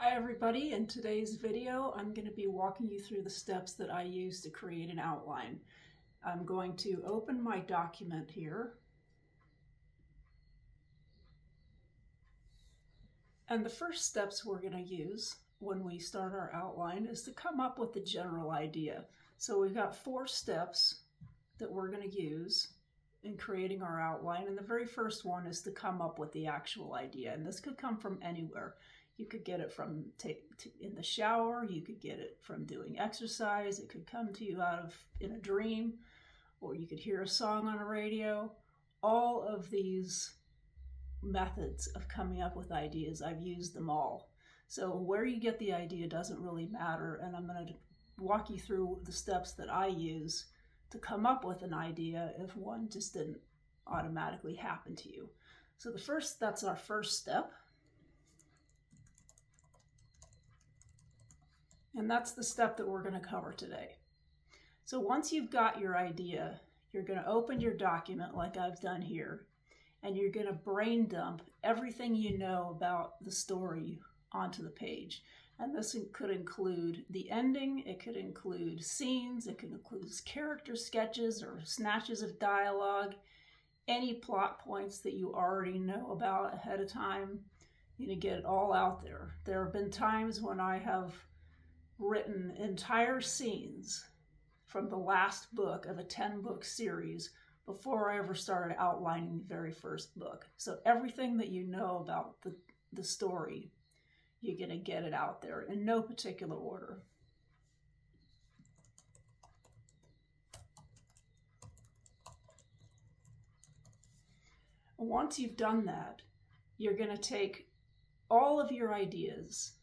Hi everybody, in today's video I'm going to be walking you through the steps that I use to create an outline. I'm going to open my document here, and the first steps we're going to use when we start our outline is to come up with the general idea. So we've got 4 steps that we're going to use in creating our outline, and the very first one is to come up with the actual idea, and this could come from anywhere. You could get it from in the shower, you could get it from doing exercise, it could come to you in a dream, or you could hear a song on a radio. All of these methods of coming up with ideas, I've used them all. So where you get the idea doesn't really matter, and I'm going to walk you through the steps that I use to come up with an idea if one just didn't automatically happen to you. So that's our first step. And that's the step that we're going to cover today. So once you've got your idea, you're going to open your document like I've done here, and you're going to brain dump everything you know about the story onto the page. And this could include the ending, it could include scenes, it could include character sketches or snatches of dialogue, any plot points that you already know about ahead of time. You're going to get it all out there. There have been times when I have written entire scenes from the last book of a 10-book series before I ever started outlining the very first book. So everything that you know about the story, you're going to get it out there in no particular order. Once you've done that, you're going to take all of your ideas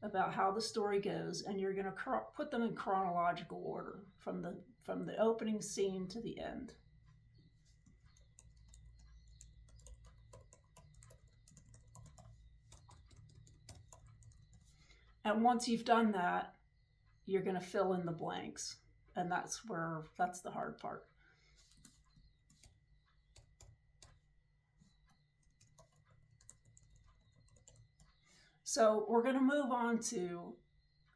about how the story goes, and you're going to put them in chronological order from the opening scene to the end. And once you've done that, you're going to fill in the blanks, and that's the hard part. So we're going to move on to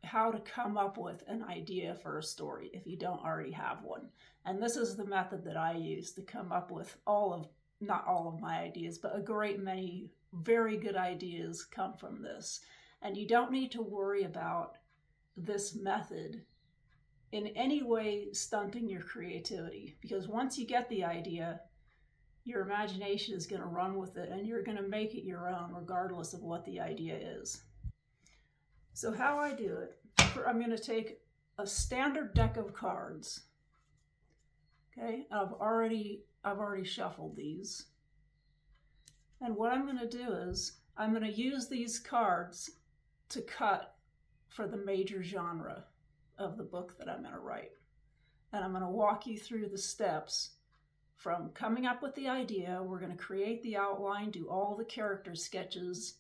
how to come up with an idea for a story if you don't already have one. And this is the method that I use to come up with not all of my ideas, but a great many very good ideas come from this. And you don't need to worry about this method in any way stunting your creativity, because once you get the idea, your imagination is going to run with it and you're going to make it your own regardless of what the idea is. So how I do it, I'm going to take a standard deck of cards. Okay, I've already shuffled these. And what I'm going to do is I'm going to use these cards to cut for the major genre of the book that I'm going to write. And I'm going to walk you through the steps from coming up with the idea. We're going to create the outline, do all the character sketches,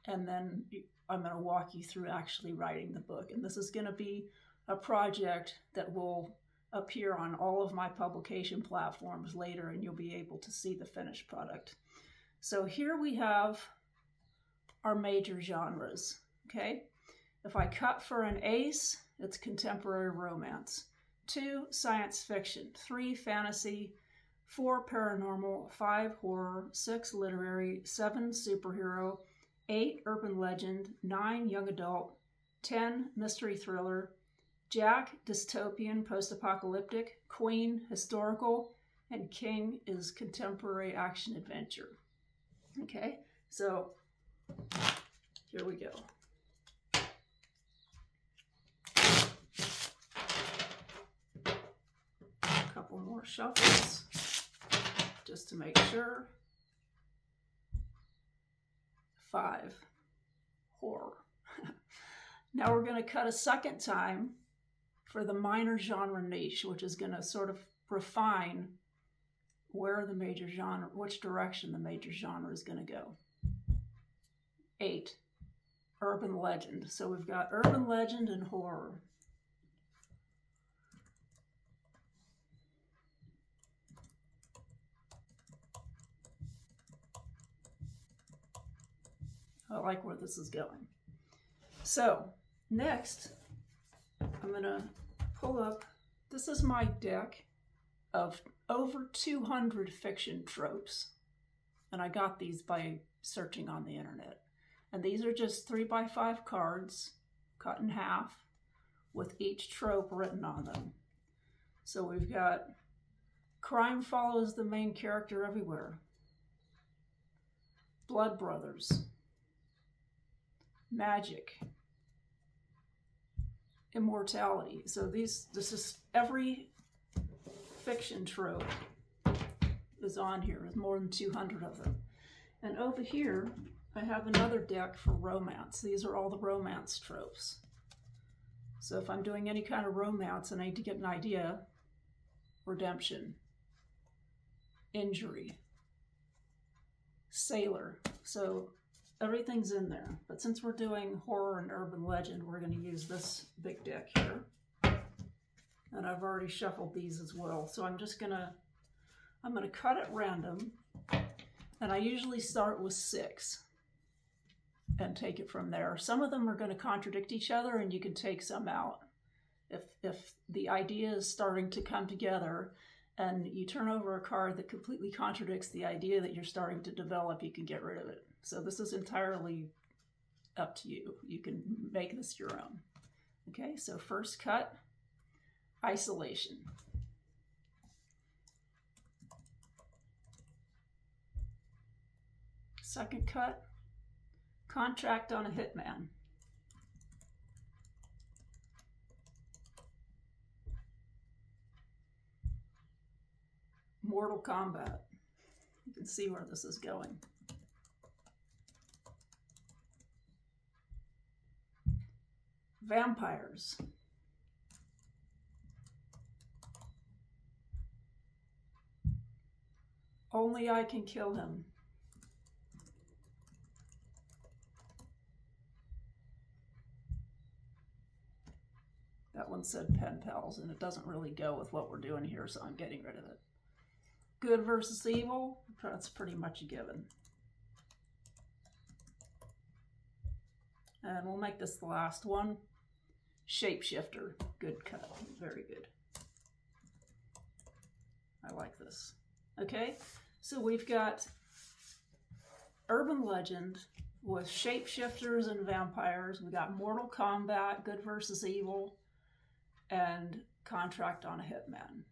and then I'm going to walk you through actually writing the book. And this is going to be a project that will appear on all of my publication platforms later, and you'll be able to see the finished product. So here we have our major genres, okay? If I cut for an ace, it's contemporary romance. 2, science fiction. 3, fantasy. 4, paranormal. 5, horror. 6, literary. 7, superhero. 8, urban legend. 9, young adult. 10, mystery thriller. Jack, dystopian, post-apocalyptic. Queen, historical. And King is contemporary action adventure. Okay, so here we go. A couple more shuffles just to make sure. 5, horror. Now we're going to cut a second time for the minor genre niche, which is going to sort of refine which direction the major genre is going to go. 8, urban legend. So we've got urban legend and horror. I like where this is going. So next, I'm gonna pull up, this is my deck of over 200 fiction tropes. And I got these by searching on the internet. And these are just 3x5 cards cut in half with each trope written on them. So we've got crime follows the main character everywhere. Blood brothers. Magic. Immortality. So this is every fiction trope is on here. There's more than 200 of them. And over here, I have another deck for romance. These are all the romance tropes. So if I'm doing any kind of romance and I need to get an idea, redemption, injury, sailor. So everything's in there. But since we're doing horror and urban legend, we're going to use this big deck here. And I've already shuffled these as well. So I'm going to cut at random. And I usually start with 6 and take it from there. Some of them are going to contradict each other and you can take some out. If the idea is starting to come together and you turn over a card that completely contradicts the idea that you're starting to develop, you can get rid of it. So this is entirely up to you. You can make this your own. Okay, so first cut, isolation. Second cut, contract on a hitman. Mortal Kombat. You can see where this is going. Vampires. Only I can kill him. That one said pen pals, and it doesn't really go with what we're doing here, so I'm getting rid of it. Good versus evil, that's pretty much a given. And we'll make this the last one. Shapeshifter, good cut, very good. I like this. Okay, so we've got urban legend with shapeshifters and vampires. We got Mortal Kombat, good versus evil, and contract on a hitman.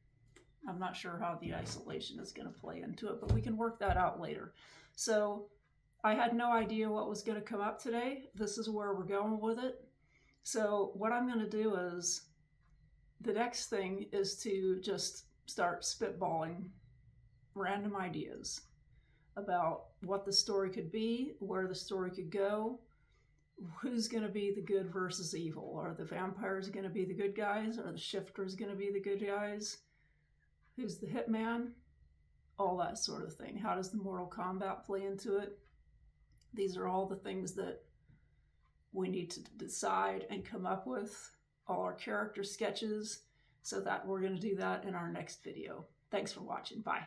I'm not sure how the isolation is going to play into it, but we can work that out later. So I had no idea what was going to come up today. This is where we're going with it. So what I'm going to do is, the next thing is to just start spitballing random ideas about what the story could be, where the story could go, who's going to be the good versus evil. Are the vampires going to be the good guys? Are the shifters going to be the good guys? Who's the hitman? All that sort of thing. How does the Mortal Kombat play into it? These are all the things that we need to decide and come up with. All our character sketches, so that we're going to do that in our next video. Thanks for watching. Bye.